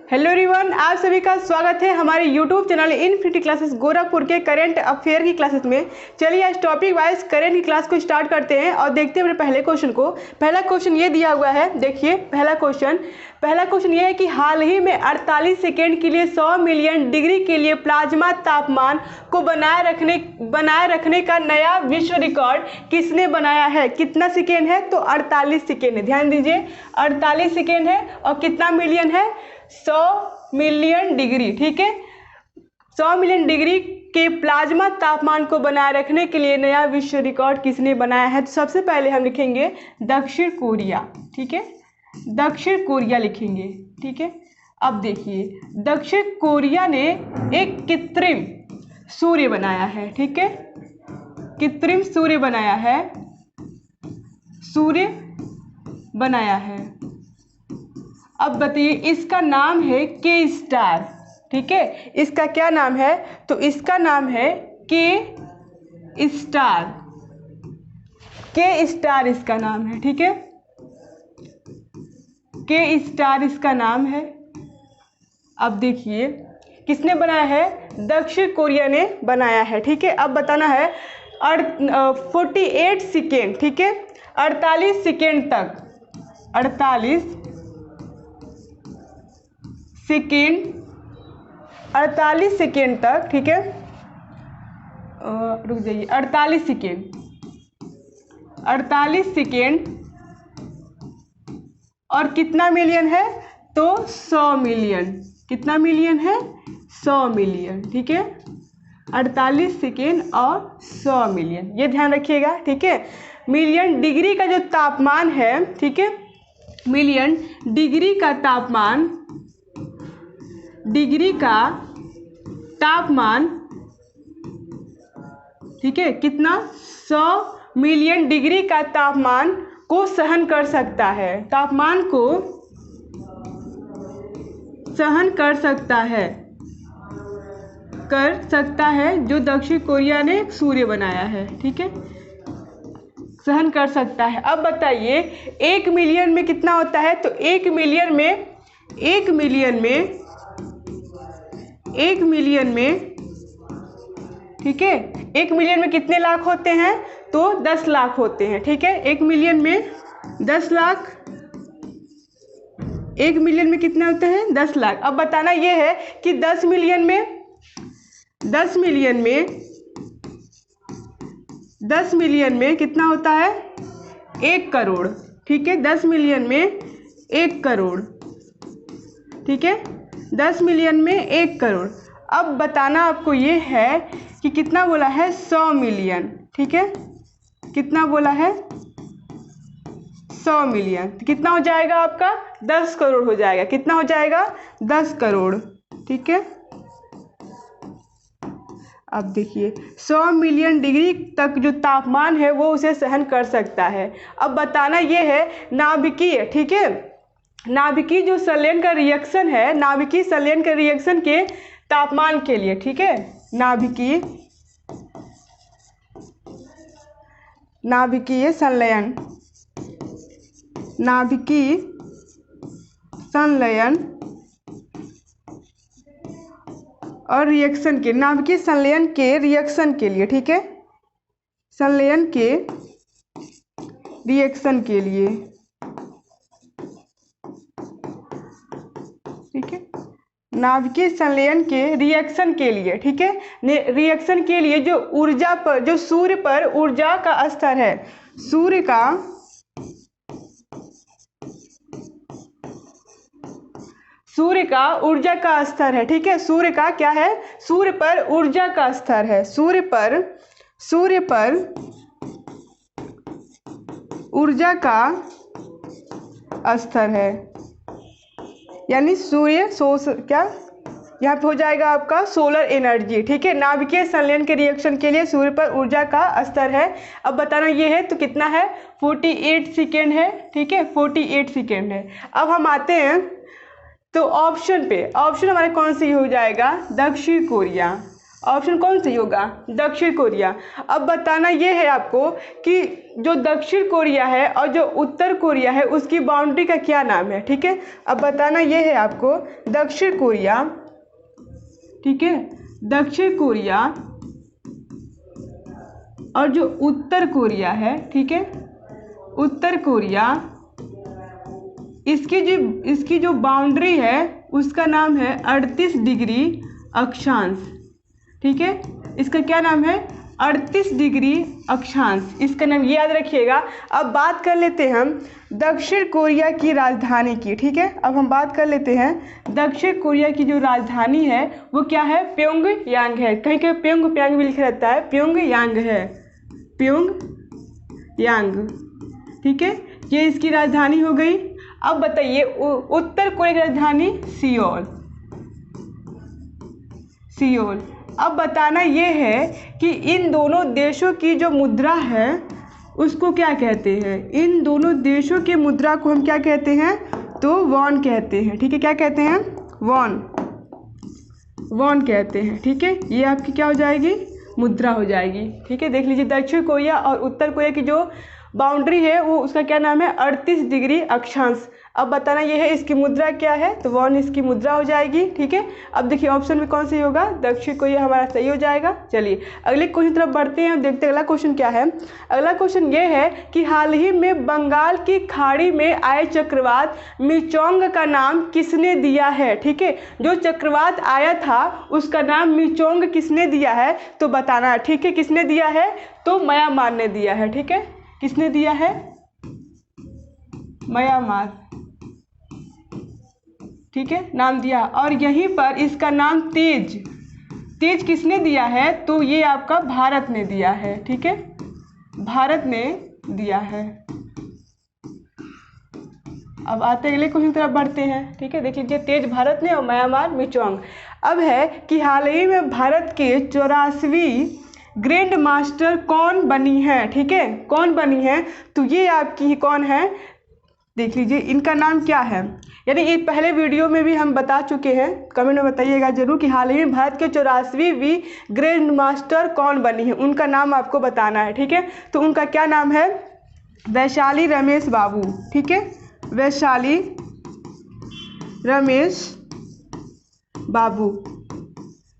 Hello everyone, आप सभी का स्वागत है हमारे YouTube channel infinity classes Gorakhpur के करंट अफेयर की क्लासेस में। चलिए आज टॉपिक वाइज करंट की क्लास को स्टार्ट करते हैं और देखते हैं अपने पहले क्वेश्चन को। पहला क्वेश्चन ये दिया हुआ है, देखिए पहला क्वेश्चन ये है कि हाल ही में 48 सेकेंड के लिए 100 मिलियन डिग्री के लिए प्लाज्मा तापमान को बनाए रखने का नया विश्व रिकॉर्ड किसने बनाया है। कितना सेकेंड है? तो 48 सेकेंड है। ध्यान दीजिए 48 सेकेंड है और कितना मिलियन है? 100 मिलियन डिग्री। ठीक है, 100 मिलियन डिग्री के प्लाज्मा तापमान को बनाए रखने के लिए नया विश्व रिकॉर्ड किसने बनाया है? तो सबसे पहले हम लिखेंगे दक्षिण कोरिया। ठीक है, दक्षिण कोरिया लिखेंगे। ठीक है, अब देखिए दक्षिण कोरिया ने एक कृत्रिम सूर्य बनाया है। ठीक है, कृत्रिम सूर्य बनाया है। अब बताइए इसका नाम है के स्टार। ठीक है, इसका क्या नाम है? तो इसका नाम है के स्टार। के स्टार इसका नाम है। ठीक है, के स्टार इसका नाम है। अब देखिए किसने बनाया है? दक्षिण कोरिया ने बनाया है। ठीक है, अब बताना है 48 सेकेंड। ठीक है, 48 सेकेंड तक 48 सेकेंड तक। ठीक है, रुक जाइए 48 सेकेंड और कितना मिलियन है? तो 100 मिलियन। कितना मिलियन है? 100 मिलियन। ठीक है, 48 सेकेंड और 100 मिलियन, ये ध्यान रखिएगा। ठीक है, मिलियन डिग्री का जो तापमान है, ठीक है, मिलियन डिग्री का तापमान ठीक है, कितना? 100 मिलियन डिग्री का तापमान को सहन कर सकता है। तापमान को सहन कर सकता है जो दक्षिण कोरिया ने सूर्य बनाया है। ठीक है, सहन कर सकता है। अब बताइए 1 मिलियन में कितना होता है? तो 1 मिलियन में ठीक है, 1 मिलियन में कितने लाख होते हैं? तो 10 लाख होते हैं। ठीक है, 1 मिलियन में 10 लाख। 1 मिलियन में कितने होते हैं? 10 लाख। अब बताना ये है कि 10 मिलियन में कितना होता है? 1 करोड़। ठीक है, 10 मिलियन में 1 करोड़। ठीक है, 10 मिलियन में 1 करोड़। अब बताना आपको ये है कि कितना बोला है? 100 मिलियन। ठीक है, कितना बोला है? 100 मिलियन। तो कितना हो जाएगा आपका? 10 करोड़ हो जाएगा। कितना हो जाएगा? 10 करोड़। ठीक है, अब देखिए 100 मिलियन डिग्री तक जो तापमान है वो उसे सहन कर सकता है। अब बताना ये है नाभिकीय। ठीक है, नाभिकीय जो संलयन का रिएक्शन है, नाभिकीय संलयन के रिएक्शन के तापमान के लिए। ठीक है, नाभिकीय संलयन और रिएक्शन के, नाभिकीय संलयन के रिएक्शन के लिए। ठीक है, संलयन के रिएक्शन के लिए। ठीक है, नाभिकीय संलयन के रिएक्शन के लिए। ठीक है, रिएक्शन के लिए जो ऊर्जा पर, जो सूर्य पर ऊर्जा का स्तर है, सूर्य का ऊर्जा का स्तर है। ठीक है, सूर्य का क्या है? सूर्य पर ऊर्जा का स्तर है। सूर्य पर ऊर्जा का स्तर है, यानी सूर्य क्या यहाँ पे हो जाएगा आपका सोलर एनर्जी। ठीक है, नाभिकीय संलयन के रिएक्शन के लिए सूर्य पर ऊर्जा का स्तर है। अब बताना ये है, तो कितना है? 48 सेकेंड है। ठीक है, 48 सेकेंड है। अब हम आते हैं तो ऑप्शन पे। ऑप्शन हमारे कौन सी हो जाएगा? दक्षिण कोरिया। ऑप्शन कौन सही होगा? दक्षिण कोरिया। अब बताना ये है आपको कि जो दक्षिण कोरिया है और जो उत्तर कोरिया है उसकी बाउंड्री का क्या नाम है, ठीक है। अब बताना ये है आपको दक्षिण कोरिया, ठीक है, दक्षिण कोरिया और जो उत्तर कोरिया है, ठीक है, उत्तर कोरिया, इसकी जो बाउंड्री है उसका नाम है 38 डिग्री अक्षांश, ठीक है। इसका क्या नाम है? 38 डिग्री अक्षांश, इसका नाम ये याद रखिएगा। अब बात कर लेते हैं हम दक्षिण कोरिया की राजधानी की, ठीक है। अब हम बात कर लेते हैं दक्षिण कोरिया की जो राजधानी है वो क्या है? प्योंगयांग है। कहीं कहीं प्योंगयांग भी लिखा रहता है, प्योंगयांग है, प्योंगयांग, ठीक है। ये इसकी राजधानी हो गई। अब बताइए उत्तर कोरिया की राजधानी सियोल, सियोल। अब बताना ये है कि इन दोनों देशों की जो मुद्रा है उसको क्या कहते हैं? इन दोनों देशों की मुद्रा को हम क्या कहते हैं? तो वॉन कहते हैं, ठीक है। क्या कहते हैं? वॉन, वॉन कहते हैं, ठीक है। ये आपकी क्या हो जाएगी? मुद्रा हो जाएगी, ठीक है। देख लीजिए दक्षिण कोरिया और उत्तर कोरिया की जो बाउंड्री है वो उसका क्या नाम है? 38 डिग्री अक्षांश। अब बताना ये है इसकी मुद्रा क्या है, तो वॉन इसकी मुद्रा हो जाएगी, ठीक है। अब देखिए ऑप्शन में कौन सही होगा? दक्षिण कोरिया हमारा सही हो जाएगा। चलिए अगले क्वेश्चन तरफ बढ़ते हैं और देखते हैं अगला क्वेश्चन क्या है। अगला क्वेश्चन ये है कि हाल ही में बंगाल की खाड़ी में आए चक्रवात मिचोंग का नाम किसने दिया है, ठीक है। जो चक्रवात आया था उसका नाम मिचोंग किसने दिया है तो बताना, ठीक है। किसने दिया है? तो म्यांमार ने दिया है, ठीक है। किसने दिया है? म्यांमार, ठीक है, नाम दिया। और यहीं पर इसका नाम तेज, तेज किसने दिया है? तो ये आपका भारत ने दिया है, ठीक है, भारत ने दिया है। अब आते अगले क्वेश्चन की तरफ बढ़ते हैं, ठीक है। देख लीजिए तेज भारत ने और म्यांमार मिचोंग। अब है कि हाल ही में भारत के 84वीं ग्रैंड मास्टर कौन बनी है, ठीक है, कौन बनी है? तो ये आपकी कौन है? देख लीजिए इनका नाम क्या है। यानी ये पहले वीडियो में भी हम बता चुके हैं, कमेंट में बताइएगा जरूर कि हाल ही में भारत के 84वीं ग्रैंड मास्टर कौन बनी है, उनका नाम आपको बताना है, ठीक है। तो उनका क्या नाम है? वैशाली रमेश बाबू, ठीक है, वैशाली रमेश बाबू,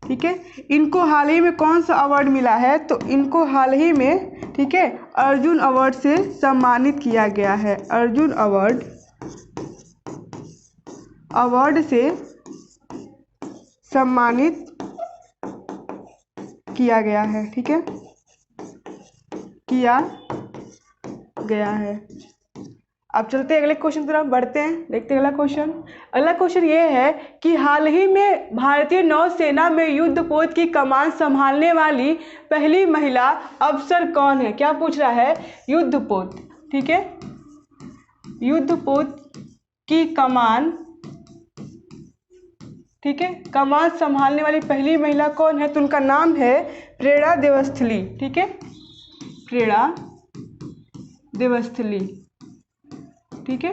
ठीक है। इनको हाल ही में कौन सा अवार्ड मिला है? तो इनको हाल ही में, ठीक है, अर्जुन अवार्ड से सम्मानित किया गया है। अर्जुन अवार्ड से सम्मानित किया गया है, ठीक है, किया गया है। अब चलते हैं अगले क्वेश्चन की तरफ बढ़ते हैं, देखते हैं अगला क्वेश्चन। अगला क्वेश्चन ये है कि हाल ही में भारतीय नौसेना में युद्धपोत की कमान संभालने वाली पहली महिला अफसर कौन है? क्या पूछ रहा है? युद्धपोत, ठीक है, युद्धपोत की कमान, ठीक है, कमान संभालने वाली पहली महिला कौन है? तो उनका नाम है प्रेरणा देवस्थली, ठीक है, प्रेरणा देवस्थली, ठीक है,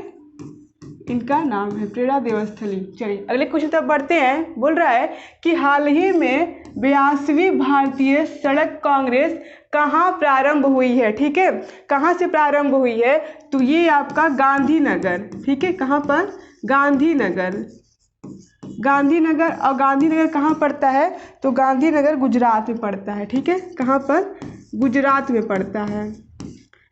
इनका नाम है प्रेरणा देवस्थली। चलिए अगले क्वेश्चन तक बढ़ते हैं। बोल रहा है कि हाल ही में 82वीं भारतीय सड़क कांग्रेस कहाँ प्रारंभ हुई है, ठीक है, कहाँ से प्रारंभ हुई है? तो ये आपका गांधीनगर, ठीक है, कहाँ पर? गांधीनगर, गांधीनगर। और गांधीनगर कहाँ पड़ता है? तो गांधीनगर गुजरात में पड़ता है, ठीक है, कहाँ पर? गुजरात में पड़ता है,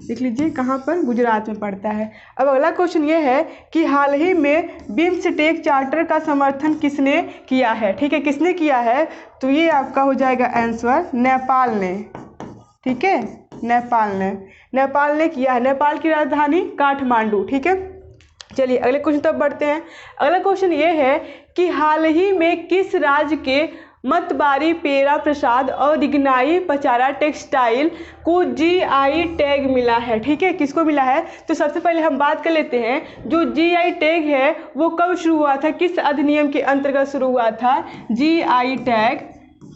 देख लीजिए कहाँ पर? गुजरात में पड़ता है। अब अगला क्वेश्चन ये है कि हाल ही में बिम्सटेक चार्टर का समर्थन किसने किया है, ठीक है, किसने किया है? तो ये आपका हो जाएगा आंसर नेपाल ने, ठीक है, नेपाल ने किया है। नेपाल की राजधानी काठमांडू, ठीक है। चलिए अगले क्वेश्चन तक बढ़ते हैं। अगला क्वेश्चन ये है कि हाल ही में किस राज्य के मतबारी पेरा प्रसाद और रिगनाई पचारा टेक्सटाइल को जीआई टैग मिला है, ठीक है, किसको मिला है? तो सबसे पहले हम बात कर लेते हैं जो जीआई टैग है वो कब शुरू हुआ था, किस अधिनियम के अंतर्गत शुरू हुआ था? जीआई टैग,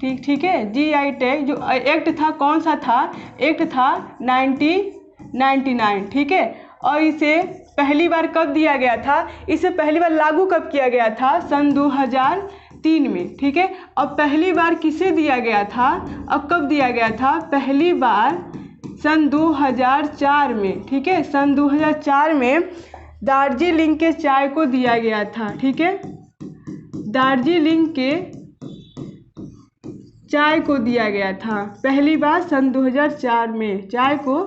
ठीक है, जीआई टैग जो एक्ट था कौन सा था? एक्ट था 1999, ठीक है। और इसे पहली बार कब दिया गया था? इसे पहली बार लागू कब किया गया था? सन 2003 2003 में, ठीक है। और पहली बार किसे दिया गया था, अब कब दिया गया था, पहली बार सन 2004 में, ठीक है। सन 2004 में दार्जिलिंग के चाय को दिया गया था, ठीक है। दार्जिलिंग के चाय को दिया गया था, पहली बार सन 2004 में चाय को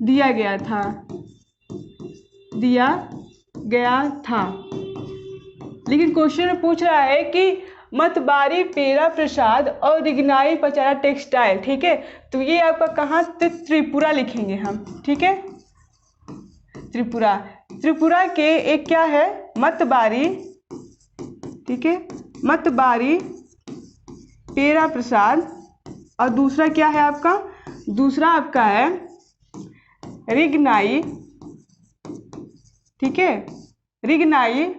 दिया गया था, लेकिन क्वेश्चन में पूछ रहा है कि मतबारी पेरा प्रसाद और रिगनाई पचारा टेक्सटाइल, ठीक है। तो ये आपका कहाँ, त्रिपुरा लिखेंगे हम, ठीक है। त्रिपुरा के एक क्या है, मतबारी, ठीक है, मतबारी पेरा प्रसाद, और दूसरा क्या है आपका, दूसरा आपका है रिगनाई, ठीक है, रिगनाई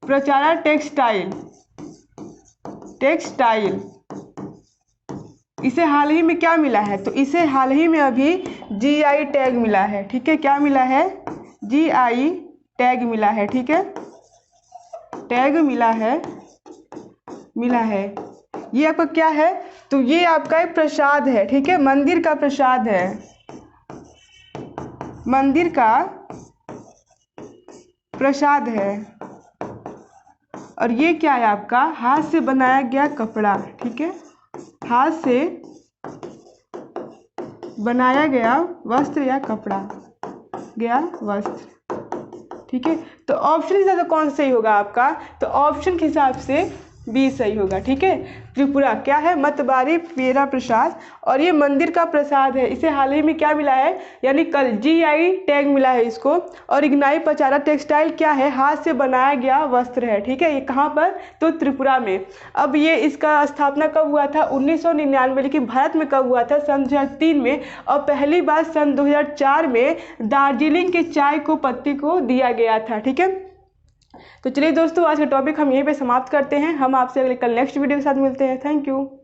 प्रचारा टेक्सटाइल। इसे हाल ही में क्या मिला है, तो इसे हाल ही में अभी GI टैग मिला है, ठीक है। क्या मिला है, GI टैग मिला है, ठीक है, टैग मिला है। ये आपका क्या है, तो ये आपका एक प्रसाद है, ठीक है, मंदिर का प्रसाद है, मंदिर का प्रसाद है। और ये क्या है आपका, हाथ से बनाया गया कपड़ा, ठीक है, हाथ से बनाया गया वस्त्र या कपड़ा गया वस्त्र, ठीक है। तो ऑप्शन के हिसाब से कौन सही होगा आपका, तो ऑप्शन के हिसाब से बी सही होगा, ठीक है। त्रिपुरा क्या है, मतबारी पेरा प्रसाद, और ये मंदिर का प्रसाद है, इसे हाल ही में क्या मिला है, यानी कल GI टैग मिला है इसको। और रिगनाई पचारा टेक्सटाइल क्या है, हाथ से बनाया गया वस्त्र है, ठीक है। ये कहाँ पर, तो त्रिपुरा में। अब ये इसका स्थापना कब हुआ था, 1999, लेकिन भारत में कब हुआ था, सन 2003 में। और पहली बार सन 2004 में दार्जिलिंग के चाय को पत्ती को दिया गया था, ठीक है। तो चलिए दोस्तों, आज का टॉपिक हम यहीं पे समाप्त करते हैं। हम आपसे अगले कल नेक्स्ट वीडियो के साथ मिलते हैं। Thank you.